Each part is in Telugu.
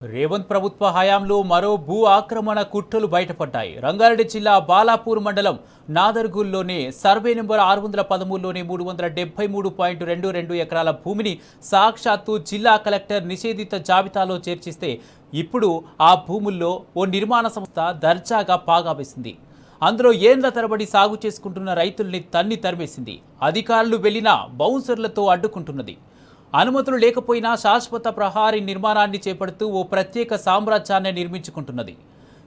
రేవంత్ ప్రభుత్వ హయాంలో మరో భూ ఆక్రమణ కుట్రలు బయటపడ్డాయి. రంగారెడ్డి జిల్లా బాలాపూర్ మండలం నాదర్గుల్లోని సర్వే నెంబర్ 613లోని 373.22 ఎకరాల భూమిని సాక్షాత్తు జిల్లా కలెక్టర్ నిషేధిత జాబితాలో చేర్చిస్తే ఇప్పుడు ఆ భూముల్లో ఓ నిర్మాణ సంస్థ దర్జాగా పాగా వేసింది. అందులో ఏండ్ల తరబడి సాగు చేసుకుంటున్న రైతుల్ని తన్ని తరిమేసింది. అధికారులు వెళ్లినా బౌన్సర్లతో అడ్డుకుంటున్నది. అనుమతులు లేకపోయినా శాశ్వత ప్రహారీ నిర్మాణాన్ని చేపడుతూ ఓ ప్రత్యేక సామ్రాజ్యాన్ని నిర్మించుకుంటున్నది.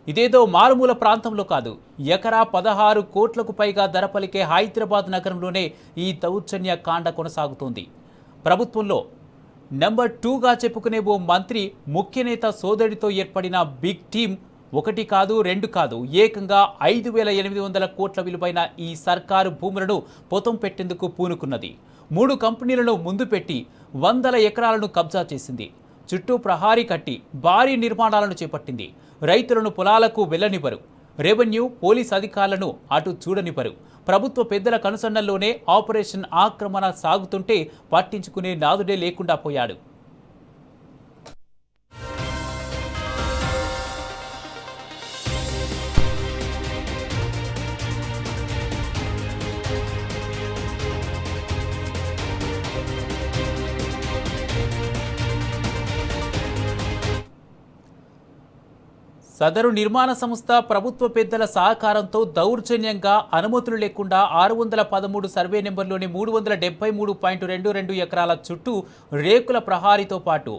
ఇదేదో మారుమూల ప్రాంతంలో కాదు, ఎకరా 16 కోట్లకు పైగా ధర పలికే హైదరాబాద్ నగరంలోనే ఈ దౌర్జన్య కాండ కొనసాగుతోంది. ప్రభుత్వంలో నెంబర్ 2గా చెప్పుకునే ఓ మంత్రి ముఖ్య నేత సోదరుడితో ఏర్పడిన బిగ్ టీం ఒకటి కాదు, రెండు కాదు, ఏకంగా 5,800 కోట్ల విలువైన ఈ సర్కారు భూములను పొతం పెట్టేందుకు పూనుకున్నది. 3 కంపెనీలను ముందు పెట్టి వందల ఎకరాలను కబ్జా చేసింది. చుట్టూ ప్రహారీ కట్టి భారీ నిర్మాణాలను చేపట్టింది. రైతులను పొలాలకు వెళ్లనివ్వరు. రెవెన్యూ, పోలీస్ అధికారులను అటు చూడనివ్వరు. ప్రభుత్వ పెద్దల కనుసన్నల్లోనే ఆపరేషన్ ఆక్రమణ సాగుతుంటే పట్టించుకునే నాదుడే లేకుండా పోయాడు. సదరు నిర్మాణ సంస్థ ప్రభుత్వ పెద్దల సహకారంతో దౌర్జన్యంగా అనుమతులు లేకుండా 613 సర్వే నెంబర్లోని 373.22 ఎకరాల చుట్టూ రేకుల ప్రహారీతో పాటు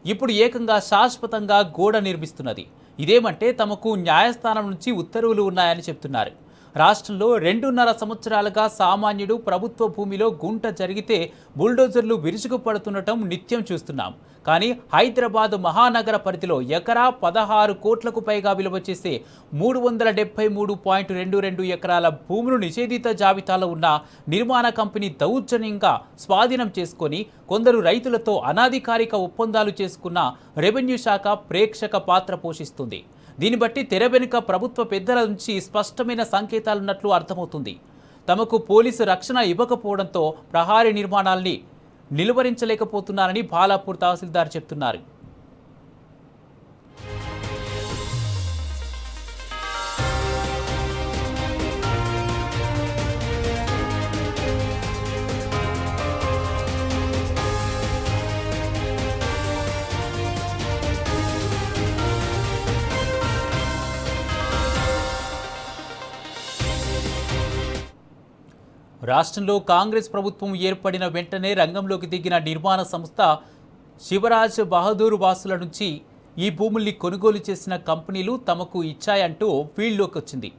ఇప్పుడు ఏకంగా శాశ్వతంగా గోడ నిర్మిస్తున్నది. ఇదేమంటే తమకు న్యాయస్థానం నుంచి ఉత్తర్వులు ఉన్నాయని చెప్తున్నారు. రాష్ట్రంలో 2.5 సంవత్సరాలుగా సామాన్యుడు ప్రభుత్వ భూమిలో గుంట జరిగితే బుల్డోజర్లు విరుచుకుపడుతుండటం నిత్యం చూస్తున్నాం. కానీ హైదరాబాద్ మహానగర పరిధిలో ఎకరా 16 కోట్లకు పైగా విలువ చేసే 373.22 ఎకరాల భూములు నిషేధిత జాబితాలో ఉన్న నిర్మాణ కంపెనీ దౌర్జన్యంగా స్వాధీనం చేసుకొని కొందరు రైతులతో అనాధికారిక ఒప్పందాలు చేసుకున్న రెవెన్యూ శాఖ ప్రేక్షక పాత్ర పోషిస్తుంది. దీన్ని బట్టి తెర వెనుక ప్రభుత్వ పెద్దల నుంచి స్పష్టమైన సంకేతాలున్నట్లు అర్థమవుతుంది. తమకు పోలీసు రక్షణ ఇవ్వకపోవడంతో ప్రహారీ నిర్మాణాల్ని నిలువరించలేకపోతున్నారని బాలాపూర్ తహసీల్దార్ చెప్తున్నారు. రాష్ట్రంలో కాంగ్రెస్ ప్రభుత్వం ఏర్పడిన వెంటనే రంగంలోకి దిగిన నిర్మాణ సంస్థ శివరాజ్ బహదూర్ వాసుల నుంచి ఈ భూముల్ని కొనుగోలు చేసిన కంపెనీలు తమకు ఇచ్చాయంటూ ఫీల్డ్లోకి వచ్చింది.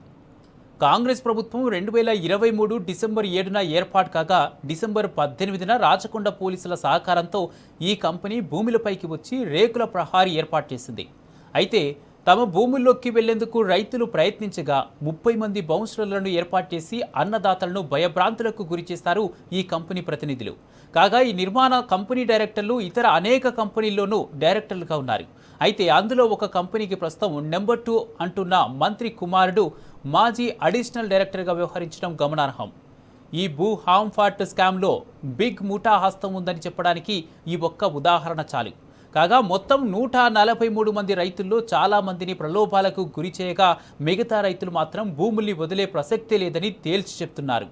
కాంగ్రెస్ ప్రభుత్వం 2023 డిసెంబర్ 7న ఏర్పాటు కాగా డిసెంబర్ 18న రాచకొండ పోలీసుల సహకారంతో ఈ కంపెనీ భూములపైకి వచ్చి రేకుల ప్రహారీ ఏర్పాటు చేసింది. అయితే తమ భూముల్లోకి వెళ్లేందుకు రైతులు ప్రయత్నించగా 30 మంది బౌన్సర్లను ఏర్పాటు చేసి అన్నదాతలను భయభ్రాంతులకు గురి చేస్తారు ఈ కంపెనీ ప్రతినిధులు. కాగా ఈ నిర్మాణ కంపెనీ డైరెక్టర్లు ఇతర అనేక కంపెనీల్లోనూ డైరెక్టర్లుగా ఉన్నారు. అయితే అందులో ఒక కంపెనీకి ప్రస్తుతం నెంబర్ 2 అంటున్న మంత్రి కుమారుడు మాజీ అడిషనల్ డైరెక్టర్గా వ్యవహరించడం గమనార్హం. ఈ భూ హాంఫార్ట్ స్కామ్లో బిగ్ ముఠా హస్తం ఉందని చెప్పడానికి ఈ ఒక్క ఉదాహరణ చాలు. కాగా మొత్తం 143 మంది రైతుల్లో చాలా మందిని ప్రలోభాలకు గురి చేయగా మిగతా రైతులు మాత్రం భూముల్ని వదిలే ప్రసక్తే లేదని తేల్చి చెప్తున్నారు.